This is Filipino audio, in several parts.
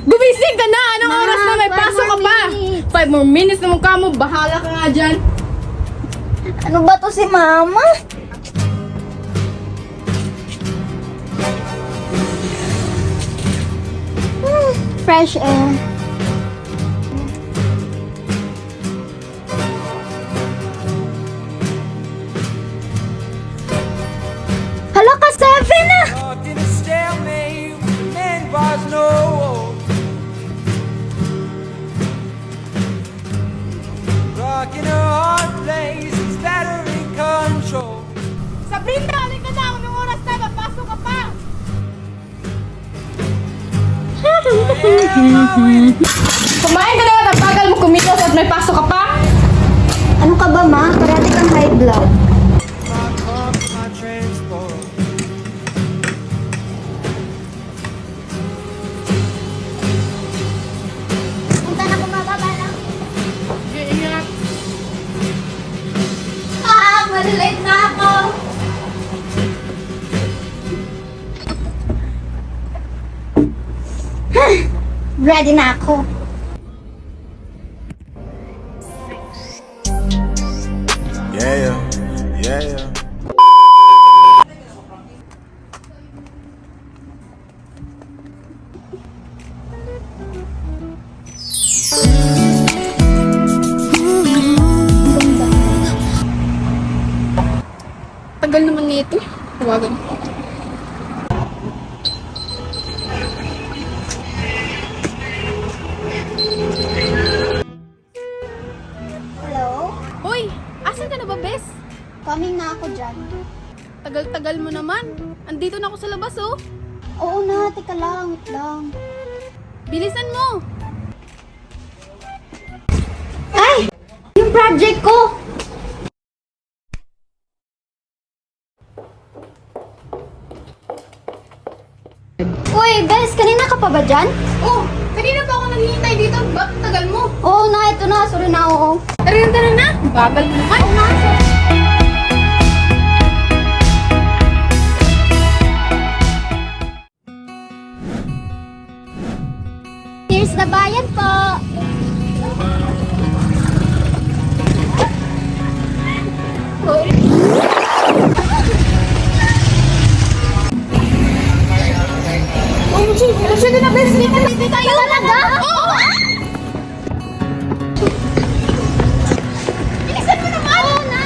Gumising ka na! Anong oras na? May pasok ka pa! 5 more minutes naman ka mo. Bahala ka nga dyan. Ano ba to si Mama? Fresh air. Hala ka, 7 na! Locked in a stalemate with the man bars no wall. Rock in a hard place, it's battery control. Sabrina, alin ka na! Anong oras na? Papasok ka pa! Kumain ka na! Napagal mo kumilos at may pasok ka pa! Ano ka ba, Ma? Parati kang high blood. My pump, my transport. Punta na bumababa lang. Iingat! Malilate na ako. Ready na ako. Yeah, yeah. Tagal naman nito. Tawagan ko. Hello? Hoy! Asan ka na ba, bes? Coming na ako dyan. Tagal-tagal mo naman. Andito na ako sa labas, oh. Oo na, teka lang, wait lang. Bilisan mo! Ay! Yung project ko! Uy, Bes, kanina ka pa ba dyan? Oh! Kanina pa ako naghihintay dito. Bakit tagal mo? Oo na, ito na, sorry na, oo. Tara na! Bagal mo naman. Here's the bayad po. Sige na, bes! Hindi tayo talaga? Oo! Bilisan mo naman! Oo na!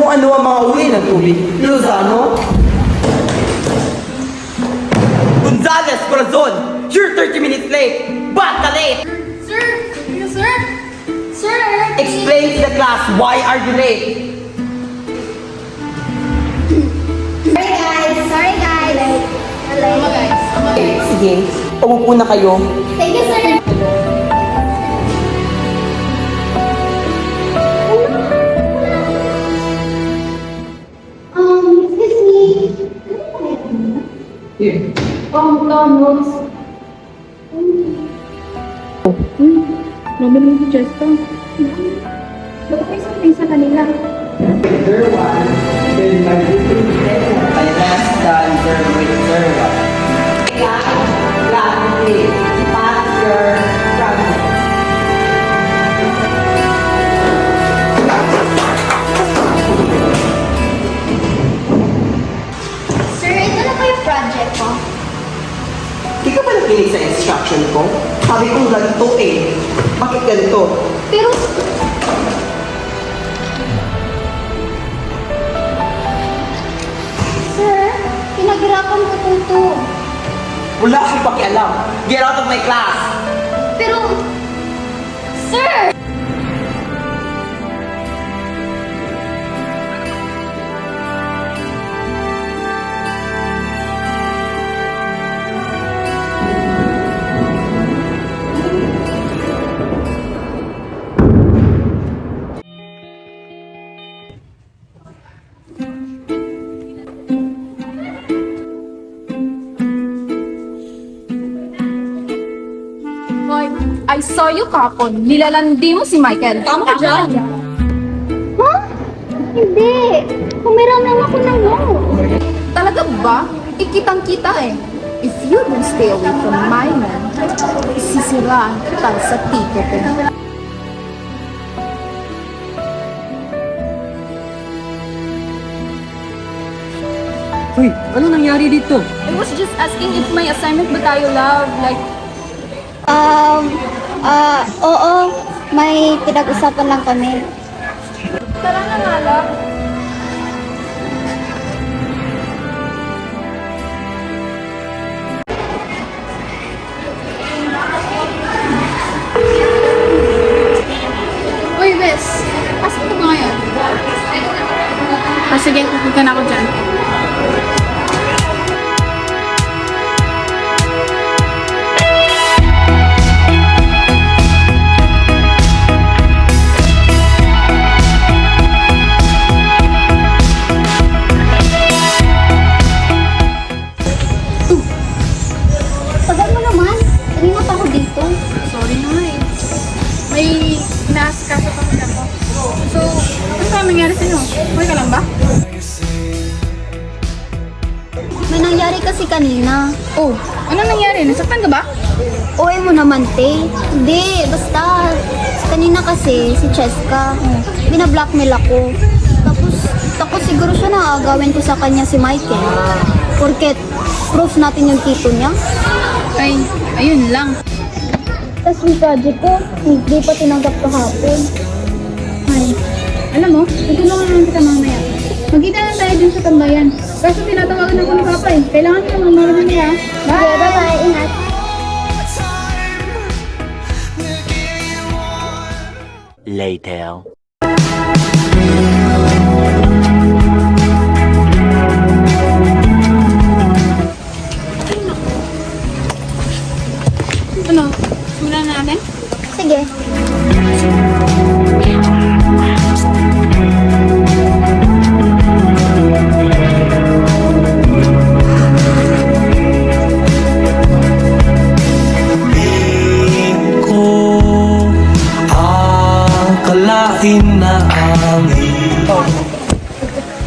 Ano ang mga uri ng tubig? Lozano? Gonzales, Corazon! You're 30 minutes late! Ba't ka late? Sir! Sir! Sir! Explain to the class, why are you late? Sorry guys! Tama, guys. Tama, guys. Sige, umupo na kayo. Thank you, sir! Excuse me. Here. Notes. Namin mo si Jessica. Ba't kayo sabihin sa kanila? Answer 1, then my I last the answer with answer 1. Lastly, pass your practice. Sir, ito na po yung project ko. Di ka ba nakinig sa instruction ko? Sabi ko ganito eh. Bakit ganito? Pero... Sir, pinaghirapan ko po ito. Wala akong pakialam. Get out of my class! Pero... Sir! Hoy, I saw you kapon. Nilalandi mo si Michael. Tama ka dyan. Ha? Hindi. Humiram lang ako ng note. Talaga ba? Ikitang-kita eh. If you don't stay away from my man, sisiraan kita sa tito ko. Uy, ano nangyari dito? I was just asking if may assignment ba tayo, love? Like, Oo. May pinag-usapan lang kami. tara na nga, love. Uy, Bes. Asan ka ba ngayon? Sige, pupunta na ako dyan. Tagal mo naman. Kanina pa ako dito. Sorry na eh. May inaasikaso kami ako. So, ano ba nangyari sa'yo? Okay ka lang ba? May nangyari kasi kanina. Oh, ano nangyari? Nasaktan ka ba? OA mo naman, te. Hindi, basta. Kanina kasi, si Cheska, binablockmail ako. Tapos siguro siya na agawin ko sa kanya si Michael. Porket proof natin yung tito niya. Ay, ayun lang. Tapos yung project ko, hindi pa tinanggap kahapon. Ay, alam mo, tutulungan naman kita mamaya. Magkita na tayo dun sa tambayan. Kaso tinatawagan ako ng papa eh. Kailangan ko naman maraman niya. Okay, bye-bye. Ingat. Later. Ano? Simulan na natin? Sige. Ko akalain na ang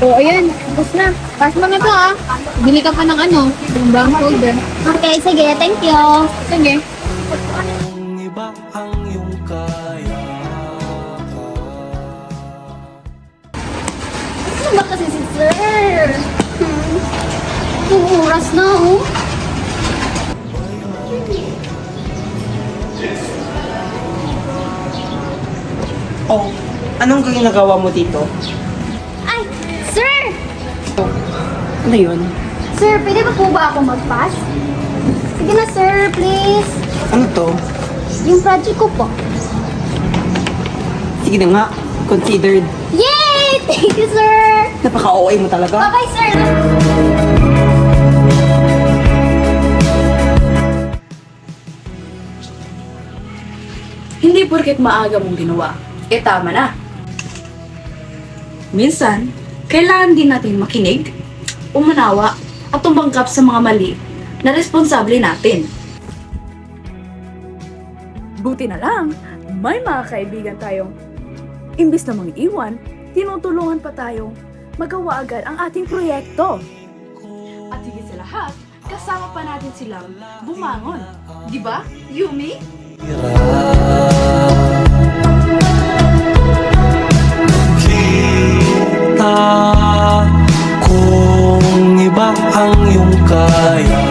Oh, ayan. Tapos na. Pass mo na to ah. Bili ka pa ng ano, yung brown folder. Okay, sige. Thank you. Sige. iba ang iyong kaya. Ano ba kasi si Sir? Oras na, oh. Oh, anong ginagawa mo dito? Ay, Sir! Ano yun? Sir, pwede ba po ba ako mag-pass? Sige na, Sir, please. Ano to? Yung project ko po. Sige na nga, considered. Yay! Thank you, Sir! Napaka-OA mo talaga. Bye-bye, Sir! Hindi porket maaga mong ginawa, tama na. Minsan, kailangan din natin makinig, umanawa, at tumangkap sa mga mali na responsable natin. Buti na lang, may mga kaibigan tayong imbis na mga iwan, tinutulungan pa tayong magawa agad ang ating proyekto. At higit sa lahat, kasama pa natin silang bumangon. Di ba, Yumi? Kita kung iba ang iyong kaya.